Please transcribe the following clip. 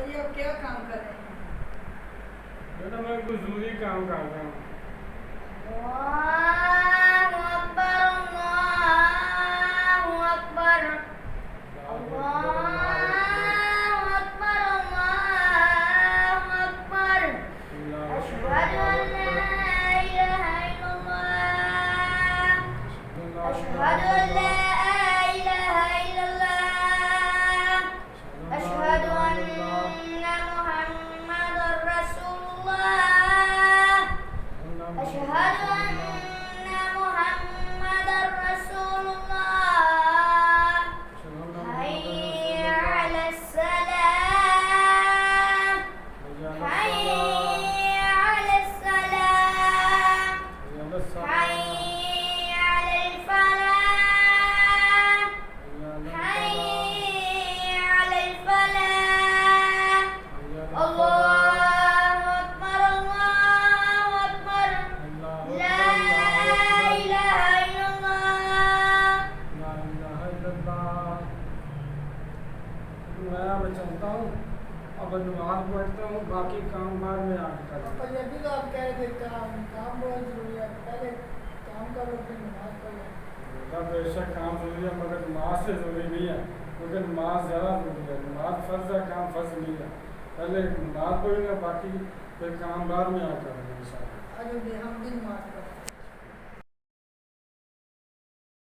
ये आप क्या काम कर रहे हैं? बेटा मैं कुछ जरूरी काम कर रहा हूँ। अल्लाहु अकबर, अल्लाहु अकबर, अल्लाहु अकबर, अल्लाहु अकबर। अशहदु अन ला इलाहा इल्लल्लाह, अशहदु अन ला इलाहा इल्लल्लाह, अशहदु अन्ना मुहम्मदर रसूलुल्लाह, अशहदु अन्ना मुहम्मदर रसूलुल्लाह। हय्य अलस सलाह, हय्य अलस सलाह, हय्य अलल फलाह, हय्य अलल फलाह। अल्लाहु अकबर, अल्लाहु अकबर, ला इलाहा इल्लल्लाह। मैं अब चलता हूँ, अब नमाज पढ़ता हूँ, बाकी काम बाद में आके पापा करूँगा। ये भी तो आप कह रहे थे काम बहुत जरूरी है, पहले काम करो फिर नमाज पढ़ो। बेटा बेशक काम जरूरी है मगर नमाज से जरूरी नहीं है, क्योंकि नमाज ज़्यादा जरूरी है। नमाज फ़र्ज़ है, काम फ़र्ज़ नहीं है। पहले नमाज पढ़ेंगे, बाकी फिर काम बाद में आके करेंगे इंशाअल्लाह। आज हम भी नमाज पढ़ो।